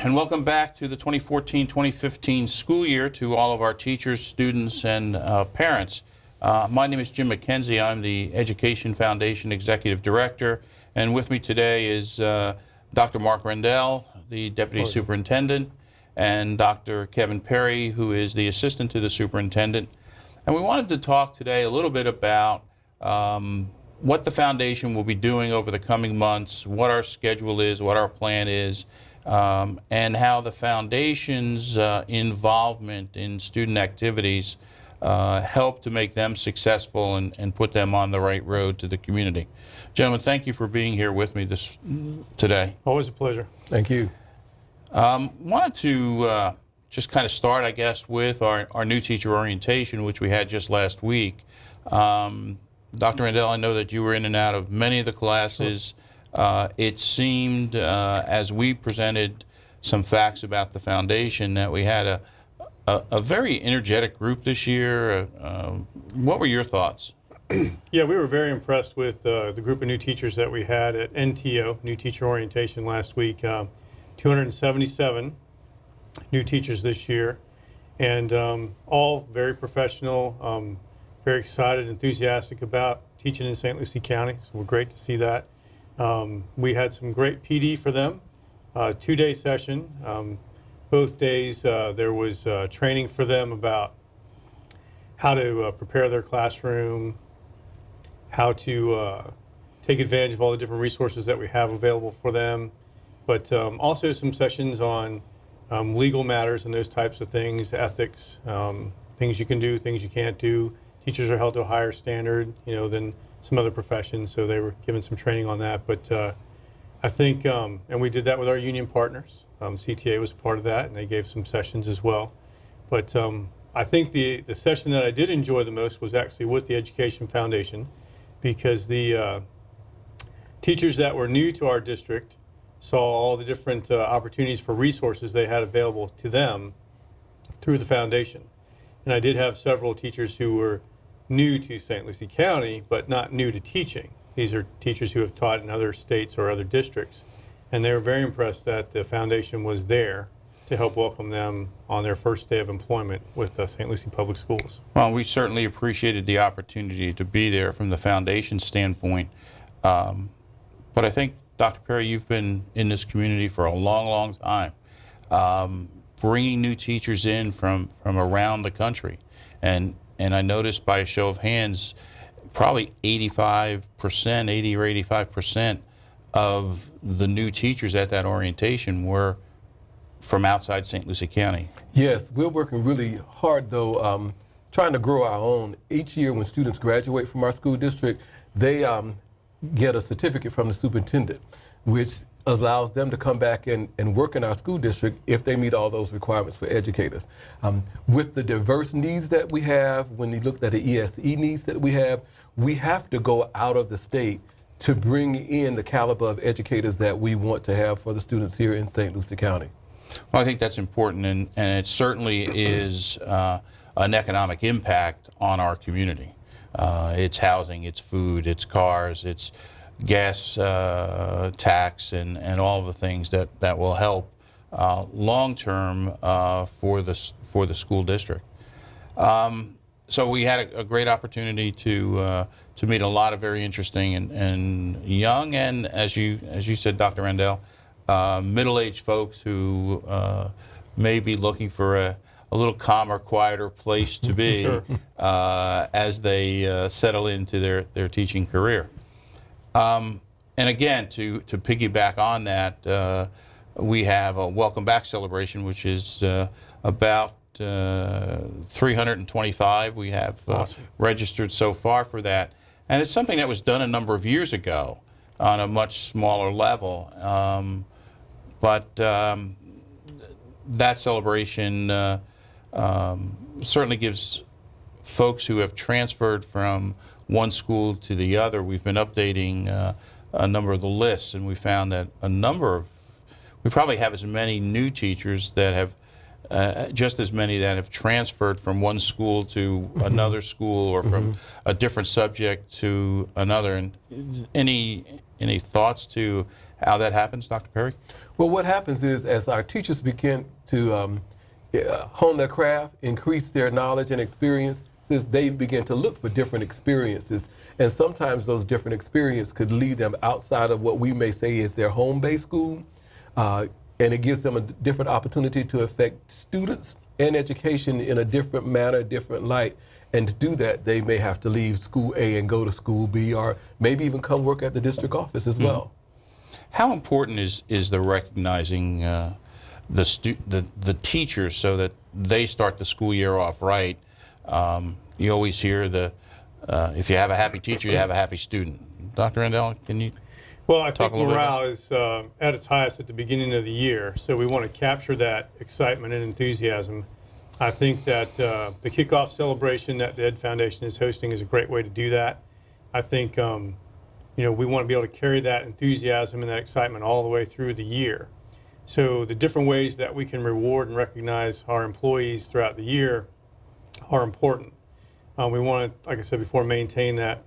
and welcome back to the 2014-2015 school year to all of our teachers, students, and parents. My name is Jim McKenzie. I'm the Education Foundation Executive Director, and with me today is Dr. Mark Rendell, the Deputy Superintendent, and Dr. Kevin Perry, who is the Assistant to the Superintendent. And we wanted to talk today a little bit about what the Foundation will be doing over the coming months, what our schedule is, what our plan is, and how the Foundation's involvement in student activities help to make them successful and put them on the right road to the community. Gentlemen, thank you for being here with me today. Always a pleasure. Thank you. Wanted to just kind of start, I guess, with our new teacher orientation, which we had just last week. Dr. Rendell, I know that you were in and out of many of the classes. It seemed, as we presented some facts about the Foundation, that we had a very energetic group this year. What were your thoughts? Yeah, we were very impressed with the group of new teachers that we had at NTO, New Teacher Orientation, last week. 277 new teachers this year, and all very professional, very excited, enthusiastic about teaching in St. Lucie County. So we're great to see that. We had some great PD for them, 2-day session. Both days there was training for them about how to prepare their classroom, how to take advantage of all the different resources that we have available for them, but also some sessions on legal matters and those types of things, ethics, things you can do, things you can't do. Teachers are held to a higher standard, than some other professions, so they were given some training on that. But I think, and we did that with our union partners. CTA was a part of that, and they gave some sessions as well. But I think the session that I did enjoy the most was actually with the Education Foundation, because the teachers that were new to our district saw all the different opportunities for resources they had available to them through the Foundation. And I did have several teachers who were new to St. Lucie County, but not new to teaching. These are teachers who have taught in other states or other districts. And they were very impressed that the Foundation was there to help welcome them on their first day of employment with St. Lucie Public Schools. Well, we certainly appreciated the opportunity to be there from the Foundation standpoint. But I think, Dr. Perry, you've been in this community for a long, long time, bringing new teachers in from around the country. And I noticed by a show of hands, probably 80 or 85% of the new teachers at that orientation were from outside St. Lucie County. Yes, we're working really hard, though, trying to grow our own. Each year when students graduate from our school district, they get a certificate from the superintendent, which allows them to come back and work in our school district if they meet all those requirements for educators. With the diverse needs that we have, when you look at the ESE needs that we have to go out of the state to bring in the caliber of educators that we want to have for the students here in St. Lucie County. Well, I think that's important, and it certainly is an economic impact on our community. It's housing, it's food, it's cars, it's gas tax, and all of the things that will help long-term for the school district. So we had a great opportunity to meet a lot of very interesting and young, and as you said, Dr. Rendell, middle-aged folks who may be looking for a little calmer, quieter place to be Sure. As they settle into their teaching career. And again, to piggyback on that, we have a welcome back celebration, which is about 325. We have Awesome. registered so far for that. And it's something that was done a number of years ago on a much smaller level. But that celebration certainly gives folks who have transferred from one school to the other. We've been updating a number of the lists, and we found that we probably have as many new teachers that have just as many that have transferred from one school to another school, or from a different subject to another. And any Any thoughts to how that happens, Dr. Perry? Well, what happens is as our teachers begin to hone their craft, increase their knowledge and experiences, they begin to look for different experiences. And sometimes those different experiences could lead them outside of what we may say is their home-based school. And it gives them a different opportunity to affect students and education in a different manner, different light. And to do that, they may have to leave school A and go to school B, or maybe even come work at the district office as well. How important is the recognizing the teachers so that they start the school year off right? You always hear if you have a happy teacher, you have a happy student. Dr. Rendell, can you? Well, I think a little bit morale is at its highest at the beginning of the year, so we want to capture that excitement and enthusiasm. I think that the kickoff celebration that the Ed Foundation is hosting is a great way to do that. I think we want to be able to carry that enthusiasm and that excitement all the way through the year. So the different ways that we can reward and recognize our employees throughout the year are important. We want to, like I said before, maintain that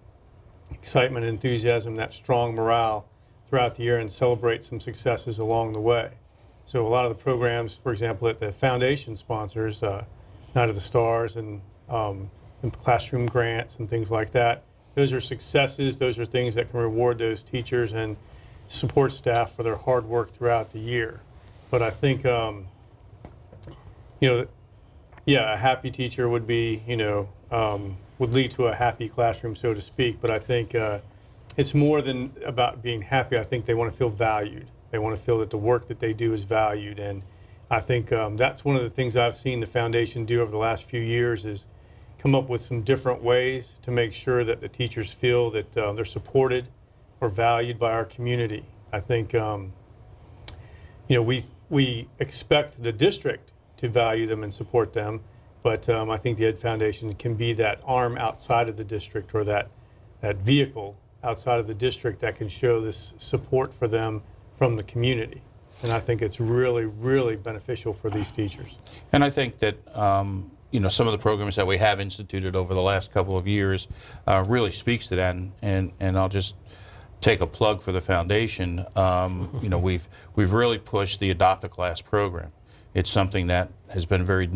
excitement and enthusiasm, that strong morale throughout the year, and celebrate some successes along the way. So a lot of the programs, for example, that the foundation sponsors, Night of the Stars and classroom grants and things like that, those are successes. Those are things that can reward those teachers and support staff for their hard work throughout the year. But I think, a happy teacher would be, would lead to a happy classroom, so to speak. But I think it's more than about being happy. I think they want to feel valued. They want to feel that the work that they do is valued. And I think that's one of the things I've seen the foundation do over the last few years is come up with some different ways to make sure that the teachers feel that they're supported or valued by our community. I think, we expect the district to value them and support them, but I think the Ed Foundation can be that arm outside of the district, or that vehicle outside of the district that can show this support for them from the community. And I think it's really, really beneficial for these teachers. And I think that some of the programs that we have instituted over the last couple of years really speaks to that. And I'll just take a plug for the foundation. We've really pushed the Adopt a Class program. It's something that has been very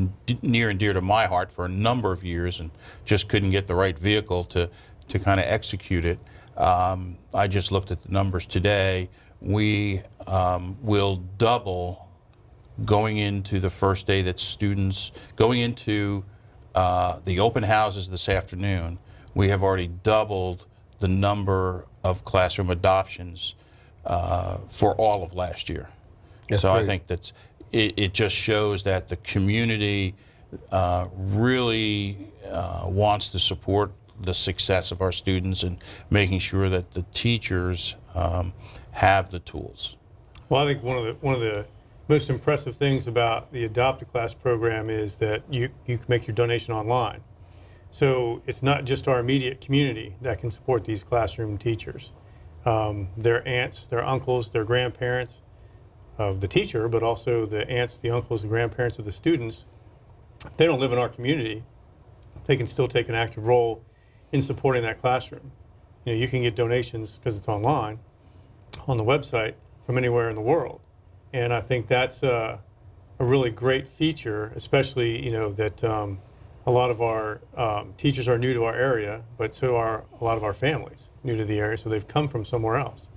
near and dear to my heart for a number of years, and just couldn't get the right vehicle to kind of execute it. I just looked at the numbers today. We will double going into the first day that students, going into the open houses this afternoon, we have already doubled the number of classroom adoptions for all of last year. That's so great. I think it just shows that the community really wants to support the success of our students and making sure that the teachers have the tools. Well, I think one of the most impressive things about the Adopt a Class program is that you can make your donation online. So it's not just our immediate community that can support these classroom teachers. Their aunts, their uncles, their grandparents of the teacher, but also the aunts, the uncles, the grandparents of the students. If they don't live in our community, they can still take an active role in supporting that classroom. You can get donations, because it's online, on the website, from anywhere in the world. And I think that's a really great feature, especially, that a lot of our teachers are new to our area, but so are a lot of our families new to the area, so they've come from somewhere else.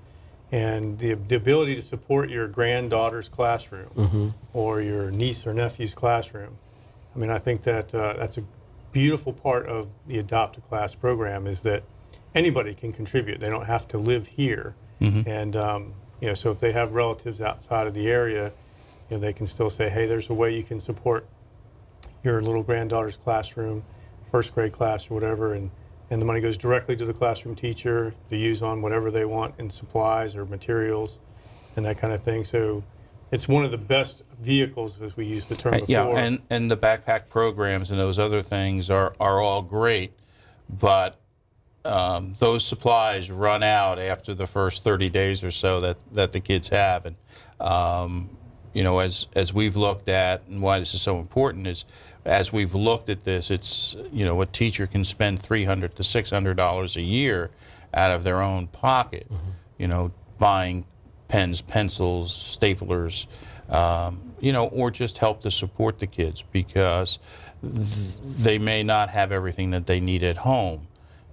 And the ability to support your granddaughter's classroom or your niece or nephew's classroom, I think that that's a beautiful part of the Adopt a Class program, is that anybody can contribute. They don't have to live here. And so if they have relatives outside of the area, they can still say, hey, there's a way you can support your little granddaughter's classroom, first grade class or whatever, and the money goes directly to the classroom teacher to use on whatever they want in supplies or materials and that kind of thing. So it's one of the best vehicles, as we used the term before. Yeah, and the backpack programs and those other things are all great, but those supplies run out after the first 30 days or so that the kids have. And as we've looked at, and why this is so important is, as we've looked at this, it's, a teacher can spend $300 to $600 a year out of their own pocket. buying pens, pencils, staplers, or just help to support the kids because they may not have everything that they need at home.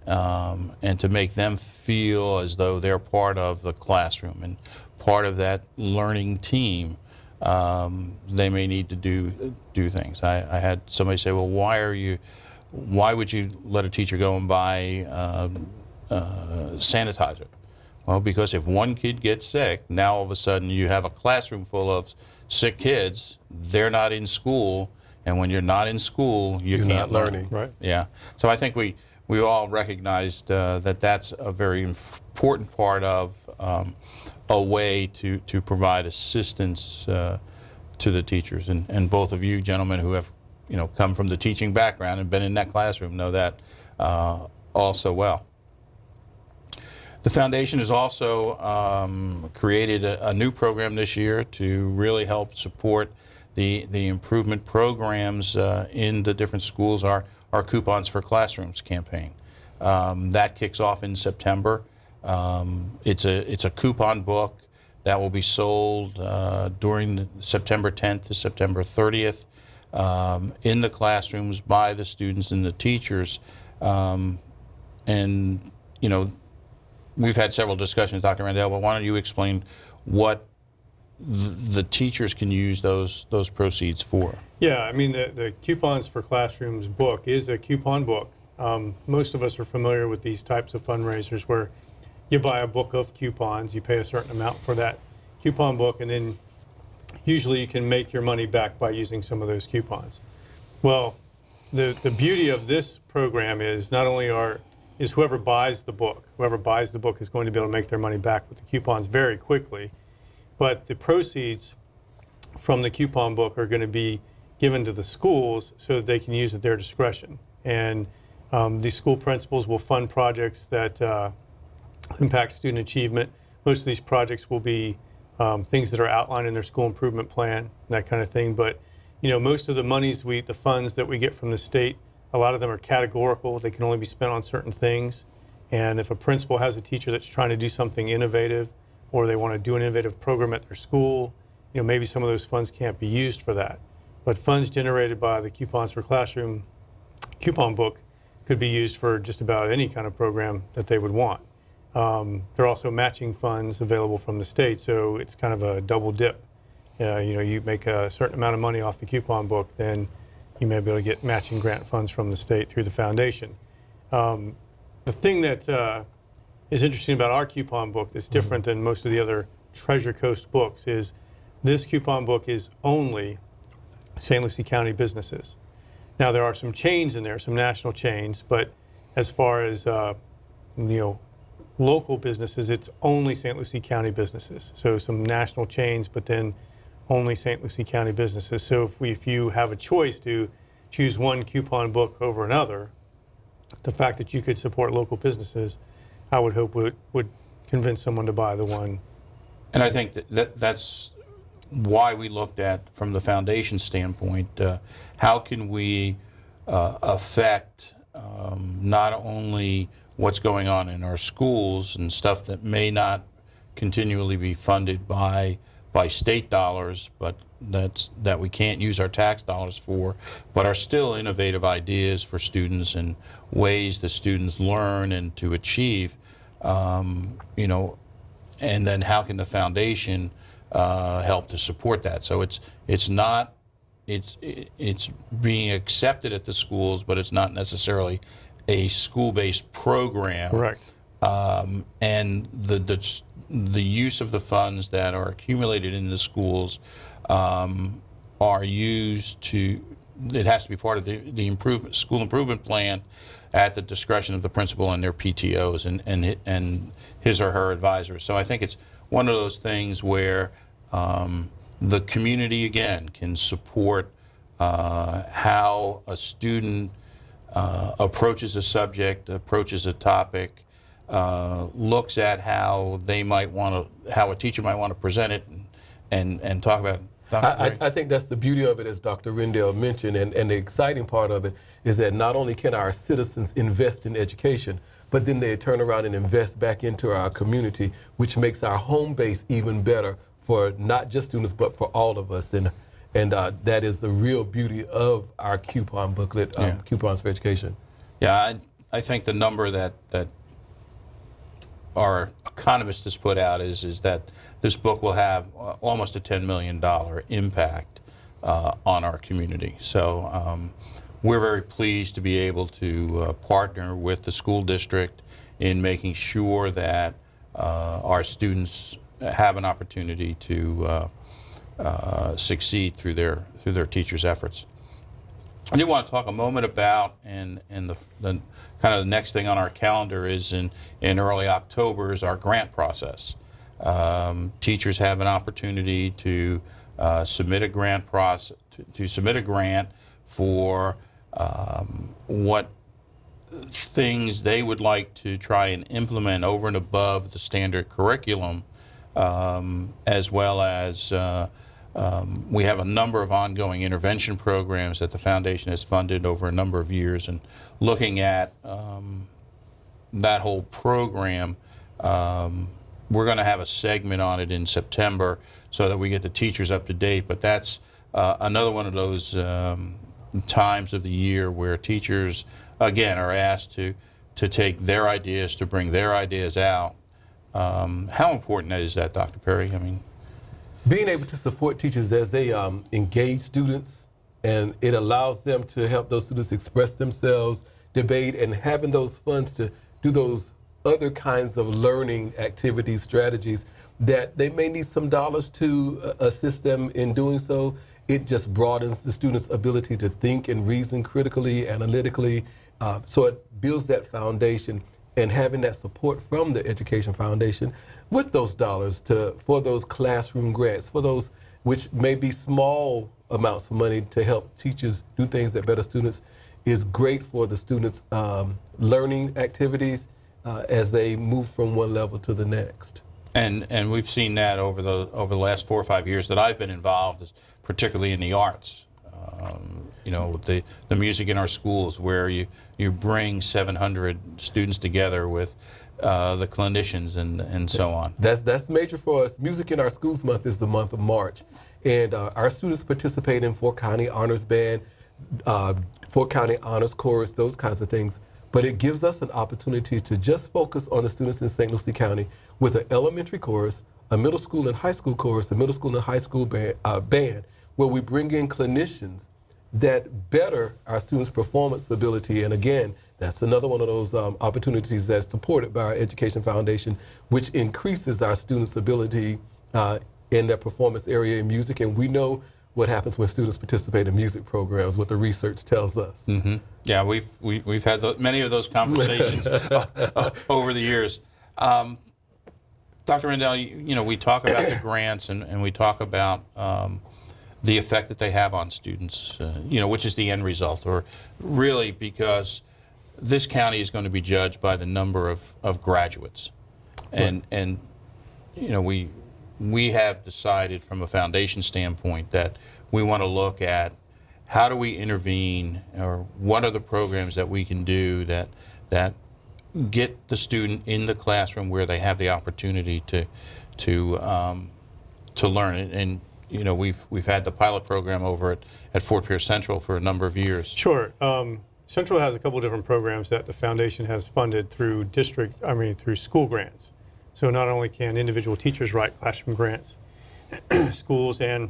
And to make them feel as though they're part of the classroom and part of that learning team, they may need to do things. I had somebody say, well, why would you let a teacher go and buy sanitizer? Well, because if one kid gets sick, now all of a sudden you have a classroom full of sick kids. They're not in school, and when you're not in school, you're not learn. learning. Right. Yeah. So I think we all recognized that that's a very important part of a way to provide assistance to the teachers. And both of you gentlemen who have come from the teaching background and been in that classroom know that also well. The foundation has also created a new program this year to really help support the improvement programs in the different schools. Our Coupons for Classrooms campaign. That kicks off in September. It's a coupon book that will be sold during September 10th to September 30th in the classrooms by the students and the teachers. We've had several discussions, Dr. Randall, but why don't you explain what the teachers can use those proceeds for? Yeah, I mean, the Coupons for Classrooms book is a coupon book. Most of us are familiar with these types of fundraisers where you buy a book of coupons, you pay a certain amount for that coupon book, and then usually you can make your money back by using some of those coupons. Well, the beauty of this program is not only is whoever buys the book is going to be able to make their money back with the coupons very quickly, but the proceeds from the coupon book are going to be given to the schools so that they can use at their discretion. And the school principals will fund projects that impact student achievement. Most of these projects will be things that are outlined in their school improvement plan, that kind of thing. But most of the the funds that we get from the state, a lot of them are categorical. They can only be spent on certain things. And if a principal has a teacher that's trying to do something innovative, or they want to do an innovative program at their school, maybe some of those funds can't be used for that. But funds generated by the Coupons for Classroom coupon book could be used for just about any kind of program that they would want. There are also matching funds available from the state, so it's kind of a double dip. You make a certain amount of money off the coupon book, then you may be able to get matching grant funds from the state through the foundation. The thing that is interesting about our coupon book that's different than most of the other Treasure Coast books is this coupon book is only St. Lucie County businesses. Now there are some chains in there, some national chains, but as far as local businesses, it's only St. Lucie County businesses. So some national chains, but then only St. Lucie County businesses. So if you have a choice to choose one coupon book over another, the fact that you could support local businesses, I would hope would convince someone to buy the one. And I think that's why we looked at, from the foundation standpoint, how can we affect not only what's going on in our schools and stuff that may not continually be funded by state dollars, but that we can't use our tax dollars for, but are still innovative ideas for students and ways that students learn and to achieve, and then how can the foundation help to support that? So it's being accepted at the schools, but it's not necessarily a school-based program. Correct. And the use of the funds that are accumulated in the schools are used to. It has to be part of the school improvement plan at the discretion of the principal and their PTOs and his or her advisors. So I think it's one of those things where the community again can support how a student approaches a subject, approaches a topic, looks at how a teacher might want to present it, and talk about it. I think that's the beauty of it, as Dr. Rendell mentioned, and the exciting part of it is that not only can our citizens invest in education, but then they turn around and invest back into our community, which makes our home base even better for not just students, but for all of us. And that is the real beauty of our coupon booklet, Coupons for Education. Yeah, I think the number that our economist has put out is that this book will have almost a $10 million impact on our community. So we're very pleased to be able to partner with the school district in making sure that our students have an opportunity to succeed through their teachers' efforts. I do want to talk a moment about, and the kind of the next thing on our calendar is in early October is our grant process. Teachers have an opportunity to submit a grant submit a grant for what things they would like to try and implement over and above the standard curriculum, as well as we have a number of ongoing intervention programs that the foundation has funded over a number of years, and looking at that whole program, we're going to have a segment on it in September so that we get the teachers up to date. But that's another one of those times of the year where teachers, again, are asked to take their ideas, to bring their ideas out. How important is that, Dr. Perry? I mean, being able to support teachers as they engage students, and it allows them to help those students express themselves, debate, and having those funds to do those other kinds of learning activities, strategies that they may need some dollars to assist them in doing so. It just broadens the students' ability to think and reason critically, analytically. So it builds that foundation, and having that support from the Education Foundation with those dollars for those classroom grants, for those which may be small amounts of money to help teachers do things that better students, is great for the students' learning activities as they move from one level to the next. And we've seen that over the last 4 or 5 years that I've been involved, particularly in the arts. You know, the music in our schools, where you bring 700 students together with the clinicians and so on. That's major for us. Music in Our Schools Month is the month of March, and our students participate in Fort County Honors Band, Fort County Honors Chorus, those kinds of things. But it gives us an opportunity to just focus on the students in St. Lucie County with an elementary chorus, a middle school and high school chorus, a middle school and high school band, where we bring in clinicians that better our students' performance ability. And again, that's another one of those opportunities that's supported by our Education Foundation, which increases our students' ability in their performance area in music. And we know what happens when students participate in music programs, what the research tells us. Mm-hmm. Yeah, we've had many of those conversations over the years. Dr. Rendell, you know, we talk about the grants and we talk about the effect that they have on students, you know, which is the end result, or really because this county is going to be judged by the number of graduates. And you know, we have decided from a foundation standpoint that we want to look at how do we intervene, or what are the programs that we can do that get the student in the classroom where they have the opportunity to learn it. And you know, we've had the pilot program over at Fort Pierce Central for a number of years. Sure. Central has a couple different programs that the foundation has funded through through school grants. So not only can individual teachers write classroom grants, schools and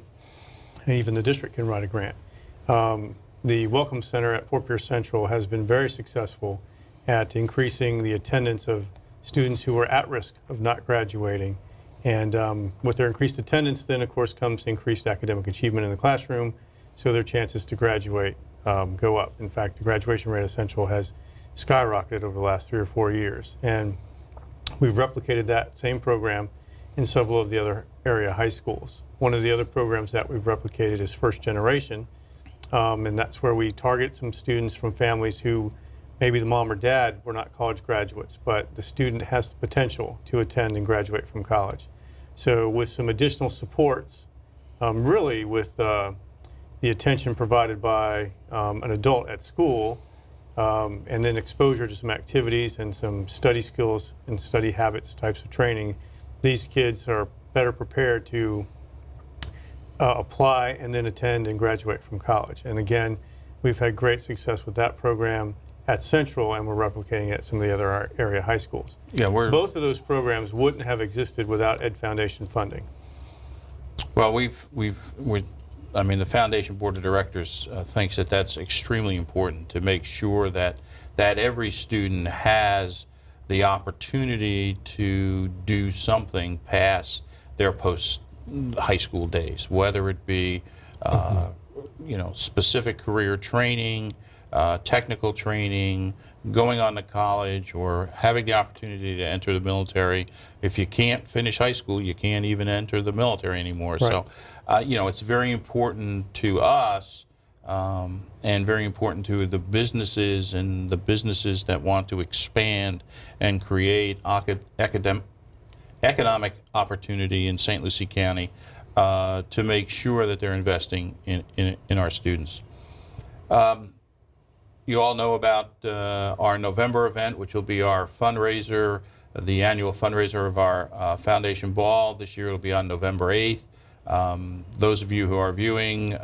even the district can write a grant. The Welcome Center at Fort Pierce Central has been very successful at increasing the attendance of students who are at risk of not graduating. And with their increased attendance, then of course comes increased academic achievement in the classroom, so their chances to graduate go up. In fact, the graduation rate at Central has skyrocketed over the last 3 or 4 years. And we've replicated that same program in several of the other area high schools. One of the other programs that we've replicated is First Generation, and that's where we target some students from families who maybe the mom or dad were not college graduates, but the student has the potential to attend and graduate from college. So with some additional supports, really with the attention provided by an adult at school, and then exposure to some activities and some study skills and study habits types of training, these kids are better prepared to apply and then attend and graduate from college. And again, we've had great success with that program at Central, and we're replicating it at some of the other area high schools. Yeah, Both of those programs wouldn't have existed without Ed Foundation funding. well, I mean, the Foundation Board of Directors thinks that that's extremely important to make sure that every student has the opportunity to do something past their post-high school days, whether it be, specific career training, technical training, going on to college, or having the opportunity to enter the military. If you can't finish high school, you can't even enter the military anymore. Right. So, it's very important to us and very important to the businesses and the businesses that want to expand and create economic opportunity in St. Lucie County to make sure that they're investing in our students. You all know about our November event, which will be our fundraiser, the annual fundraiser of our Foundation Ball. This year it'll be on November 8th. Those of you who are viewing,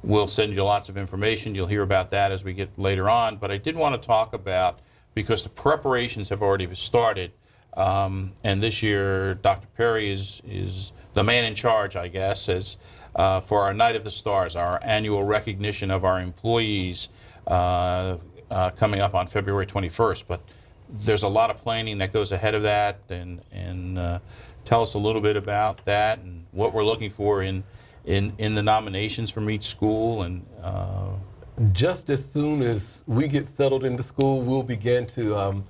we'll send you lots of information. You'll hear about that as we get later on. But I did want to talk about, because the preparations have already started, and this year Dr. Perry is the man in charge, I guess, for our Night of the Stars, our annual recognition of our employees coming up on February 21st. But there's a lot of planning that goes ahead of that, and tell us a little bit about that and what we're looking for in the nominations from each school. And Just as soon as we get settled into school, we'll begin to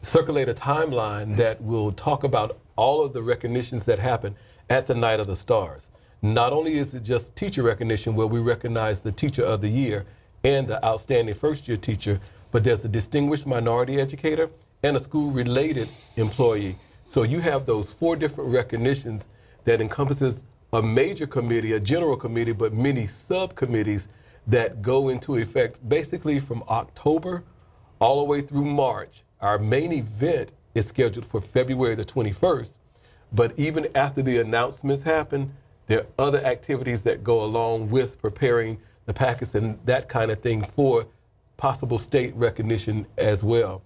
circulate a timeline that will talk about all of the recognitions that happen at the Night of the Stars. Not only is it just teacher recognition, where we recognize the Teacher of the Year and the outstanding first-year teacher, but there's a distinguished minority educator and a school-related employee. So you have those 4 different recognitions that encompasses a major committee, a general committee, but many subcommittees that go into effect basically from October all the way through March. Our main event is scheduled for February the 21st, but even after the announcements happen, there are other activities that go along with preparing the packets and that kind of thing for possible state recognition as well.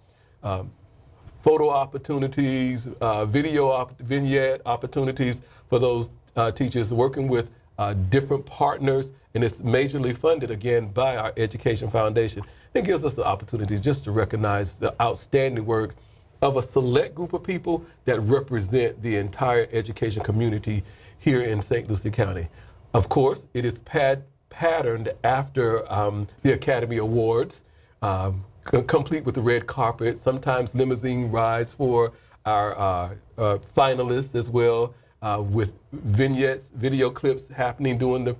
Photo opportunities, vignette opportunities for those teachers, working with different partners, and it's majorly funded again by our Education Foundation. It gives us the opportunity just to recognize the outstanding work of a select group of people that represent the entire education community here in St. Lucie County. Of course, it is patterned after the Academy Awards, complete with the red carpet, sometimes limousine rides for our finalists as well, with vignettes, video clips happening during the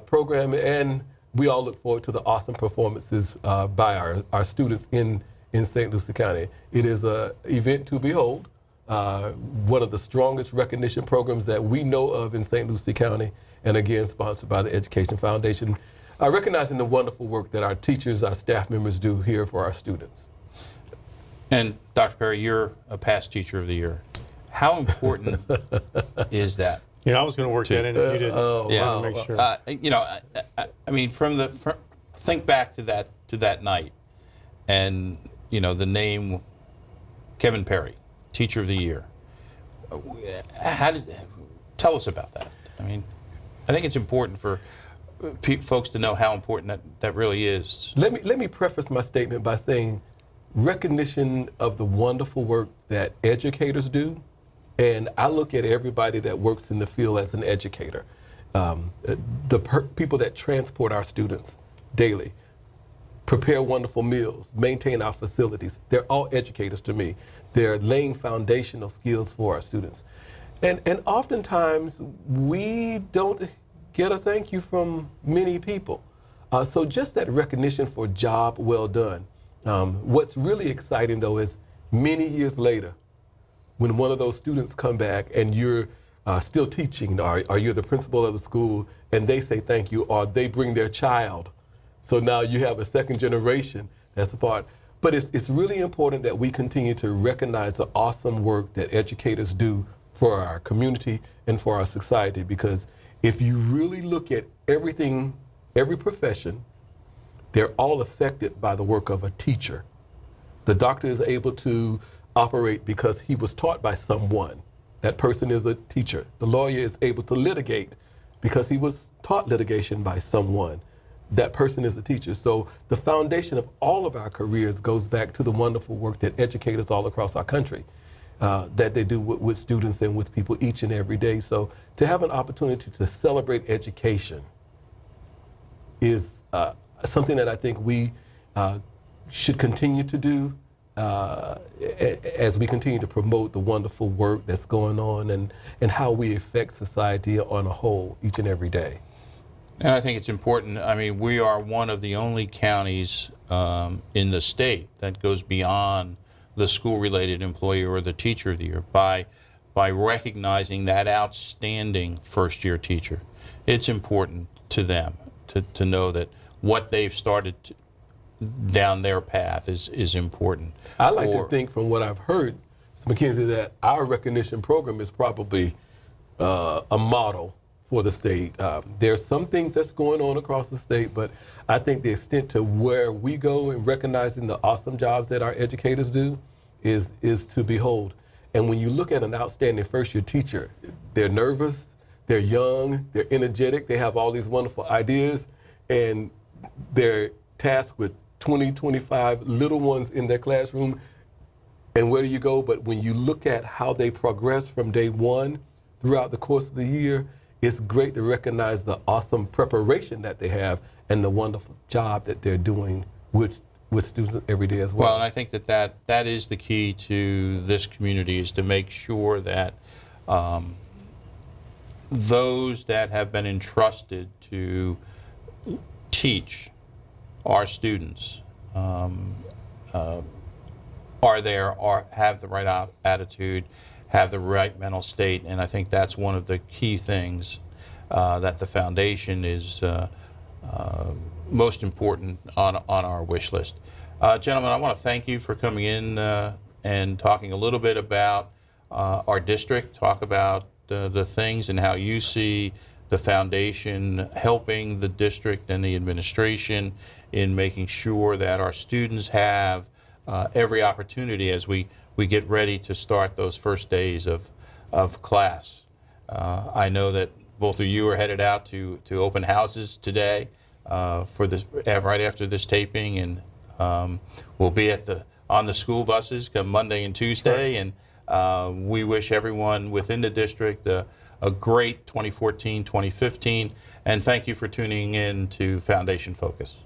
program, and we all look forward to the awesome performances by our students in St. Lucie County. It is an event to behold, one of the strongest recognition programs that we know of in St. Lucie County, and again, sponsored by the Education Foundation, recognizing the wonderful work that our teachers, our staff members do here for our students. And Dr. Perry, you're a past Teacher of the Year. How important is that? I was going to work that in if you didn't. Yeah. Make sure. I mean, think back to that night, and the name Kevin Perry, Teacher of the Year. Tell us about that? I mean, I think it's important for folks to know how important that really is. Let me preface my statement by saying recognition of the wonderful work that educators do, and I look at everybody that works in the field as an educator. People that transport our students daily, prepare wonderful meals, maintain our facilities, they're all educators to me. They're laying foundational skills for our students. And oftentimes we don't get a thank you from many people. So just that recognition for job well done. What's really exciting though is many years later, when one of those students come back and you're still teaching, or you're the principal of the school, and they say thank you, or they bring their child So now you have a second generation that's a part. But it's really important that we continue to recognize the awesome work that educators do for our community and for our society, because if you really look at everything, every profession, they're all affected by the work of a teacher. The doctor is able to operate because he was taught by someone. That person is a teacher. The lawyer is able to litigate because he was taught litigation by someone. That person is a teacher. So the foundation of all of our careers goes back to the wonderful work that educators all across our country, that they do with students and with people each and every day. So to have an opportunity to celebrate education is something that I think we should continue to do as we continue to promote the wonderful work that's going on and how we affect society on a whole each and every day. And I think it's important. I mean, we are one of the only counties in the state that goes beyond the school-related employee or the teacher of the year by recognizing that outstanding first-year teacher. It's important to them to know that what they've started down their path is important. I like to think, from what I've heard, Ms. McKenzie, that our recognition program is probably a model for the state. There's some things that's going on across the state, but I think the extent to where we go in recognizing the awesome jobs that our educators do is to behold. And when you look at an outstanding first-year teacher, they're nervous, they're young, they're energetic, they have all these wonderful ideas, and they're tasked with 20, 25 little ones in their classroom. And where do you go? But when you look at how they progress from day one throughout the course of the year, it's great to recognize the awesome preparation that they have and the wonderful job that they're doing with students every day as well. Well, and I think that is the key to this community, is to make sure that those that have been entrusted to teach our students are there, or have the right attitude, have the right mental state, and I think that's one of the key things that the foundation is most important on our wish list. Gentlemen, I want to thank you for coming in and talking a little bit about our district, talk about the things and how you see the foundation helping the district and the administration in making sure that our students have every opportunity as we get ready to start those first days of class. I know that both of you are headed out to open houses today for this right after this taping, and we'll be on the school buses come Monday and Tuesday, and we wish everyone within the district a great 2014-2015, and thank you for tuning in to Foundation Focus.